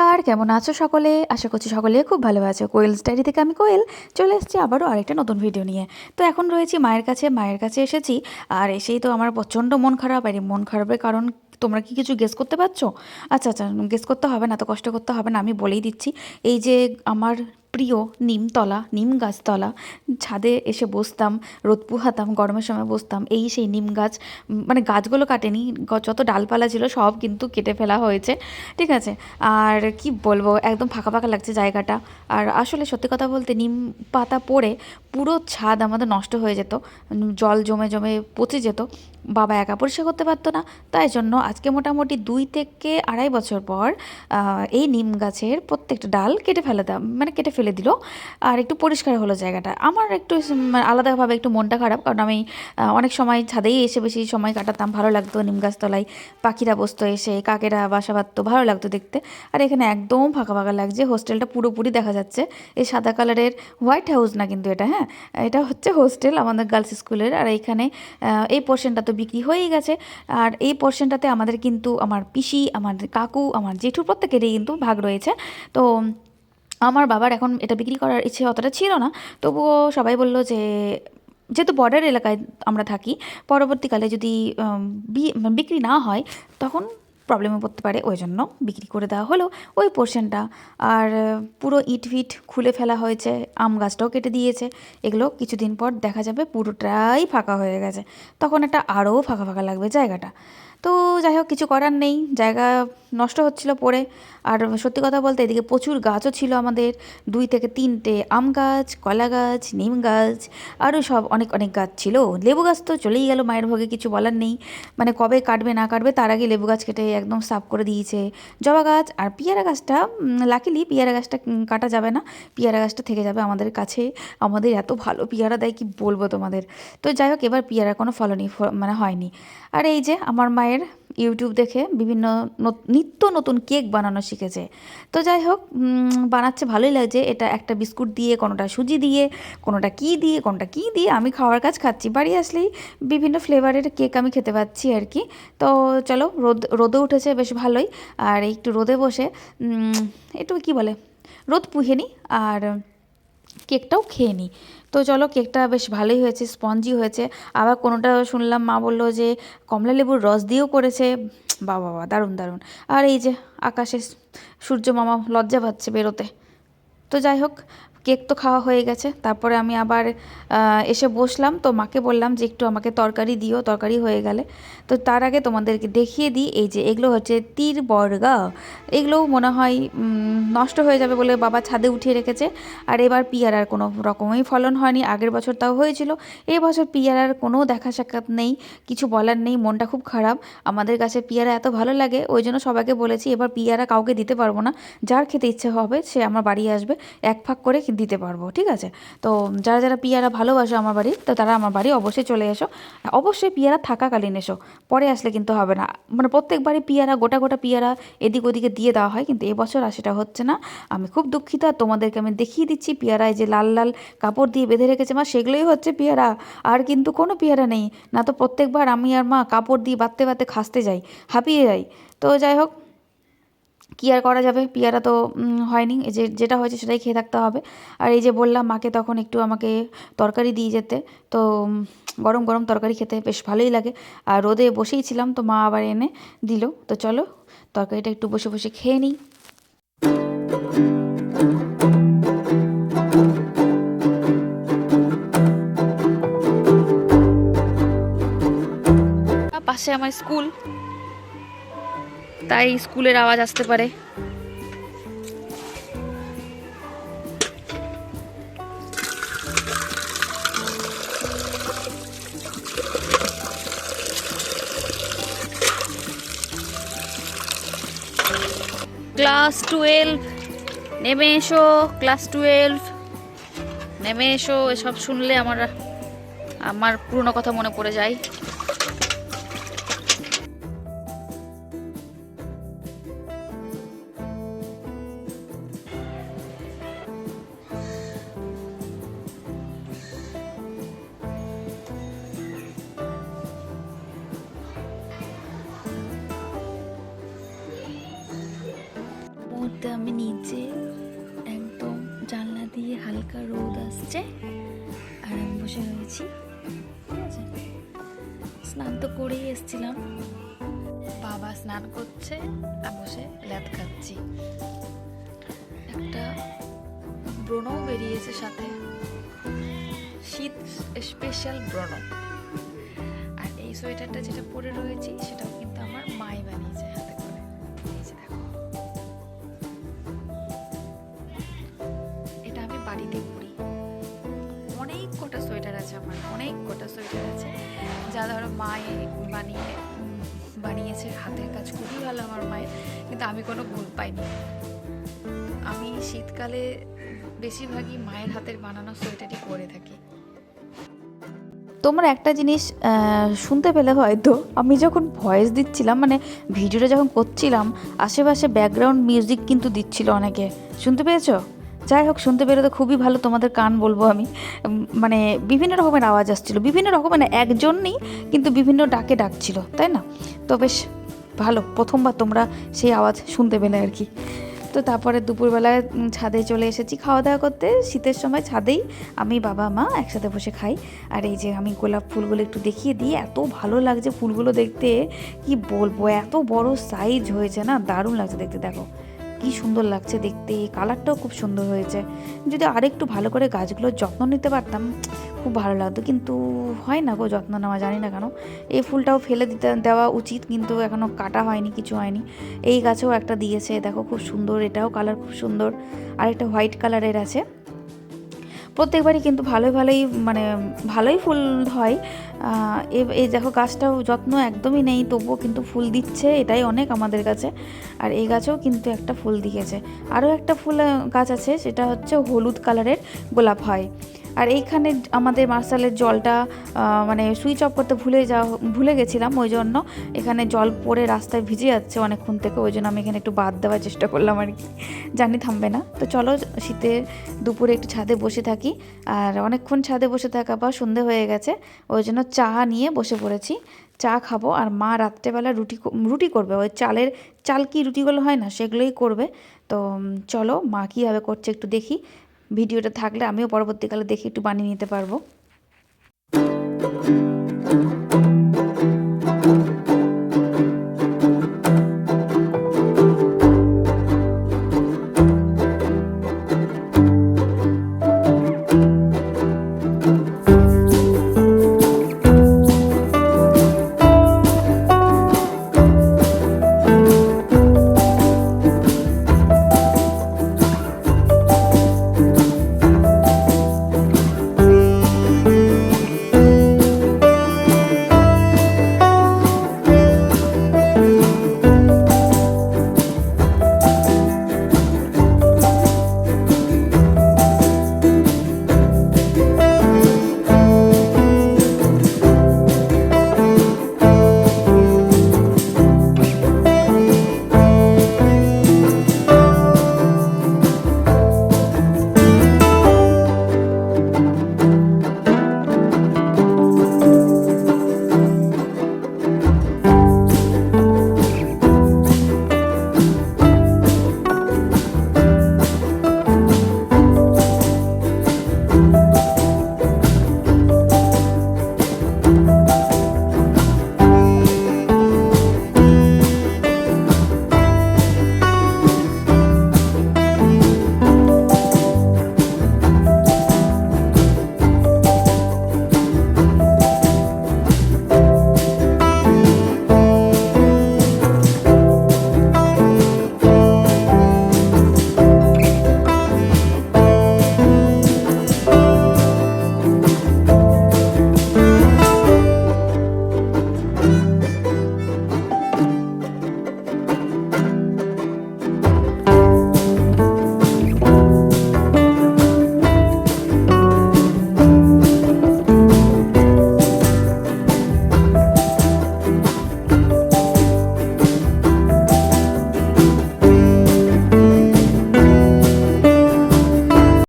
আর কেমন আছো সকলে? আশা করছি সকলে খুব ভালো আছো। কোয়েলস ডায়েরি থেকে আমি কোয়েল চলে এসেছি আবারও আরেকটা নতুন ভিডিও নিয়ে। তো এখন রয়েছি মায়ের কাছে এসেছি। আর এসেই তো আমার প্রচণ্ড মন খারাপ। আর এই মন খারাপের কারণ তোমরা কি কিছু গেস করতে পারছো? আচ্ছা আচ্ছা, গেস করতে হবে না, তো কষ্ট করতে হবে না, আমি বলেই দিচ্ছি। এই যে আমার প্রিয় নিমতলা, নিম গাছতলা, ছাদে এসে বসতাম, রোদ পোহাতাম, গরমের সময় বসতাম, এই সেই নিম গাছ। মানে গাছগুলো কাটেনি, যত ডালপালা ছিল সব কিন্তু কেটে ফেলা হয়েছে, ঠিক আছে। আর কি বলবো, একদম ফাঁকা ফাঁকা লাগছে জায়গাটা। আর আসলে সত্যি কথা বলতে নিম পাতা পড়ে পুরো ছাদ আমাদের নষ্ট হয়ে যেত, জল জমে জমে পচে যেত। বাবা একা পরিষ্কার করতে পারতো না, তাই জন্য আজকে মোটামুটি 2 থেকে আড়াই বছর পর এই নিম গাছের প্রত্যেকটা ডাল কেটে ফেলে দিল। আর একটু পরিষ্কার হলো জায়গাটা। আমার একটু মানে আলাদাভাবে একটু মনটা খারাপ, কারণ আমি অনেক সময় ছাদেই এসে বেশি সময় কাটাতাম, ভালো লাগতো নিম গাছতলায়। পাখিরা বসতো, এসে কাকেরা বাসা বাঁধতো, ভালো লাগতো দেখতে। আর এখানে একদম ফাঁকা ফাঁকা লাগছে, হোস্টেলটা পুরোপুরি দেখা যাচ্ছে। এই সাদা কালারের হোয়াইট হাউস না কিন্তু এটা, হ্যাঁ, এটা হচ্ছে হোস্টেল আমাদের গার্লস স্কুলের। আর এইখানে এই পোর্শনটা তো বিক্রি হয়েই গেছে। আর এই পোর্শনটাতে আমাদের কিন্তু আমার পিসি, আমার কাকু, আমার জেঠু প্রত্যেকেরই কিন্তু ভাগ রয়েছে। তো আমার বাবার এখন এটা বিক্রি করার ইচ্ছে অতটা ছিল না। তবুও সবাই বলল যে যেহেতু বর্ডার এলাকায় আমরা থাকি, পরবর্তীকালে যদি বিক্রি না হয় তখন প্রবলেমে পড়তে পারে, ওই জন্য বিক্রি করে দেওয়া হলো ওই পোর্শনটা। আর পুরো ইট ফিট খুলে ফেলা হয়েছে, আম গাছটাও কেটে দিয়েছে। এগুলো কিছুদিন পর দেখা যাবে পুরোটাই ফাঁকা হয়ে গেছে, তখন একটা আরও ফাঁকা ফাঁকা লাগবে জায়গাটা। তো যাই হোক, কিছু করার নেই, জায়গা নষ্ট হচ্ছিল পড়ে। আর সত্যি কথা বলতে এদিকে প্রচুর গাছও ছিল আমাদের, 2 থেকে 3টে আম গাছ, কলা গাছ, নিম গাছ, আরও সব অনেক অনেক গাছ ছিল। লেবু গাছ তো চলেই গেল মায়ের ভোগে, কিছু বলার নেই। মানে কবে কাটবে না কাটবে তার আগে লেবু গাছ কেটে একদম সাফ করে দিয়েছে। জবা গাছ আর পিয়ারা গাছটা, লাকিলি পিয়ারা গাছটা কাটা যাবে না, পিয়ারা গাছটা থেকে যাবে আমাদের কাছে। আমাদের এত ভালো পিয়ারা দেয় কি বলবো তোমাদের। তো যাই হোক, এবার পিয়ারা কোনো ফলনই মানে হয়নি। আর এই যে আমার মায়ের ইউটিউব দেখে বিভিন্ন নিত্য নতুন কেক বানানো শিখেছে। তো যাই হোক, বানাচ্ছে ভালোই লাগছে। এটা একটা বিস্কুট দিয়ে, কোনোটা সুজি দিয়ে, কোনোটা কী দিয়ে আমি খাওয়ার কাজ খাচ্ছি। বাড়ি আসলেই বিভিন্ন ফ্লেভারের কেক আমি খেতে পাচ্ছি আর কি। তো চলো, রোদে উঠেছে বেশ ভালোই। আর একটু রোদে বসে একটু কী বলে, রোদ পুহে নিই আর কেকটাও খেয়ে নিই। তো চলো, কেকটা বেশ ভালোই হয়েছে, স্পঞ্জি হয়েছে। আবার কোনোটা শুনলাম মা বললো যে কমলা লেবুর রস দিয়েও করেছে। বাবা বাবা, দারুণ দারুণ। আর এই যে আকাশে সূর্য মামা লজ্জা পাচ্ছে বেরোতে। তো যাই হোক, কেক তো খাওয়া হয়ে গেছে। তারপরে আমি আবার এসে বসলাম, তো মাকে বললাম যে একটু আমাকে তরকারি দিও, তরকারি হয়ে গেলে। তো তার আগে তোমাদেরকে দেখিয়ে দিই, এই যে এগুলো হচ্ছে তীর বর্গা। এগুলোও মনে হয় নষ্ট হয়ে যাবে বলে বাবা ছাদে উঠিয়ে রেখেছে। আর এবার পিয়ারার কোনো রকমই ফলন হয়নি, আগের বছর তাও হয়েছিল। এই বছর পিয়ারার কোনো দেখা সাক্ষাৎ নেই, কিছু বলার নেই, মনটা খুব খারাপ। আমাদের কাছে পিয়ারা এত ভালো লাগে, ওই জন্য সবাইকে বলেছি এবার পিয়ারা কাউকে দিতে পারবো না। যার খেতে ইচ্ছে হবে সে আমার বাড়ি আসবে, এক ফাঁক করে দিতে পারবো, ঠিক আছে। তো যারা যারা পিয়ারা ভালোবাসো আমার বাড়ি, তো তারা আমার বাড়ি অবশ্যই চলে এসো। অবশ্যই পিয়ারা থাকাকালীন এসো, পরে আসলে কিন্তু হবে না। মানে প্রত্যেকবারই পিয়ারা, গোটা গোটা পিয়ারা এদিক ওদিকে দিয়ে দেওয়া হয়, কিন্তু এবছর আর সেটা হচ্ছে না। আমি খুব দুঃখিত। আর তোমাদেরকে আমি দেখিয়ে দিচ্ছি, পিয়ারায় যে লাল লাল কাপড় দিয়ে বেঁধে রেখেছে মা, সেগুলোই হচ্ছে পিয়ারা। আর কিন্তু কোনো পিয়ারা নেই, না তো প্রত্যেকবার আমি আর মা কাপড় দিয়ে বাঁধতে বাঁধতে খাসতে যাই, হাঁপিয়ে যাই। তো যাই হোক, কী আর করা যাবে, পিয়ারা তো হয়নি, এই যে যেটা হয়েছে সেটাই খেয়ে থাকতে হবে। আর এই যে বললাম মাকে তখন একটু আমাকে তরকারি দিয়ে যেতে, তো গরম গরম তরকারি খেতে বেশ ভালোই লাগে। আর রোদে বসেই ছিলাম, তো মা আবার এনে দিল। তো চলো, তরকারিটা একটু বসে বসে খেয়ে নিই। পাশে আমার স্কুল, তাই স্কুলের আওয়াজ আসতে পারে। ক্লাস 12, নেমে এসো। ক্লাস 12, নেমে এসো। এসব শুনলে আমার আমার পুরনো কথা মনে পড়ে যায়। রোদে আমি নিচে একদম জানলা দিয়ে হালকা রোদ আসছে আর আমি বসে রয়েছি। ঠিক আছে, স্নান তো করেই এসেছিলাম, বাবা স্নান করছে আর বসে ল্যাদ খাচ্ছি। একটা ব্রণও বেরিয়েছে সাথে, শীত স্পেশাল ব্রণ। আর এই সোয়েটারটা যেটা পরে রয়েছি সেটাও কিন্তু আমার মাই বানিয়েছে হাতে করে। এই যে দেখো, এটা আমি বাড়িতে পরি। অনেক কটা সোয়েটার আছে আমার, অনেক কটা সোয়েটার আছে যা ধরো মাই বানিয়েছে, হাতের কাজ খুবই ভালো আমার মায়ের, কিন্তু আমি কোনো ভুল পাইনি। আমি শীতকালে বেশিরভাগই মায়ের হাতের বানানো সোয়েটারই পরে থাকি। তোমরা একটা জিনিস শুনতে পেলে হয়তো, আমি যখন ভয়েস দিচ্ছিলাম মানে ভিডিওটা যখন করছিলাম, আশেপাশে ব্যাকগ্রাউন্ড মিউজিক কিন্তু দিচ্ছিল অনেকে, শুনতে পেয়েছো? যাই হোক, শুনতে পেরে তো খুবই ভালো, তোমাদের কান বলবো আমি। মানে বিভিন্ন রকমের আওয়াজ আসছিল, বিভিন্ন রকমের, মানে একজন নেই কিন্তু বিভিন্ন ডাকে ডাকছিল, তাই না? তো বেশ ভালো, প্রথমবার তোমরা সেই আওয়াজ শুনতে পেলে আর কি। তো তারপরে দুপুরবেলায় ছাদে চলে এসেছি খাওয়া দাওয়া করতে। শীতের সময় ছাদেই আমি বাবা মা একসাথে বসে খাই। আর এই যে আমি গোলাপ ফুলগুলো একটু দেখিয়ে দিই, এত ভালো লাগছে ফুলগুলো দেখতে, কি বলবো, এত বড় সাইজ হয়েছে না, দারুণ লাগছে দেখতে। দেখো কি সুন্দর লাগছে দেখতে, কালারটাও খুব সুন্দর হয়েছে। যদি আরেকটু ভালো করে গাছগুলোর যত্ন নিতে পারতাম খুব ভালো লাগতো, কিন্তু হয় না গো যত্ন নেওয়া, জানি না কেন। এই ফুলটাও ফেলে দেওয়া উচিত, কিন্তু এখনও কাটা হয়নি, কিছু হয়নি। এই গাছেও একটা দিয়েছে, দেখো খুব সুন্দর, এটাও কালার খুব সুন্দর। আর একটা হোয়াইট কালারের আছে। প্রত্যেকবারই কিন্তু ভালোই মানে ভালোই ফুল হয়। এই দেখো গাছটাও যত্ন একদমই নেই, তবুও কিন্তু ফুল দিচ্ছে, এটাই অনেক আমাদের কাছে। আর এই গাছেও কিন্তু একটা ফুল দিয়েছে। আরও একটা ফুল গাছ আছে, সেটা হচ্ছে হলুদ কালারের গোলাপ হয়। আর এইখানে আমাদের মার্শালের জলটা মানে সুইচ অফ করতে ভুলে গেছিলাম, ওই জন্য এখানে জল পড়ে রাস্তায় ভিজে যাচ্ছে অনেকক্ষণ থেকে, ওই জন্য আমি এখানে একটু বাদ দেওয়ার চেষ্টা করলাম আর কি, জানি থামবে না। তো চলো শীতের দুপুরে একটু ছাদে বসে থাকি। আর অনেকক্ষণ ছাদে বসে থাকা বা সন্ধে হয়ে গেছে, ওই জন্য চা নিয়ে বসে পড়েছি, চা খাবো। আর মা রাত্রেবেলা রুটি করবে, ওই চাল কি রুটিগুলো হয় না, সেগুলোই করবে। তো চলো মা কীভাবে করছে একটু দেখি, ভিডিওটা থাকলে আমিও পরবর্তীকালে দেখি একটু বানিয়ে নিতে পারবো।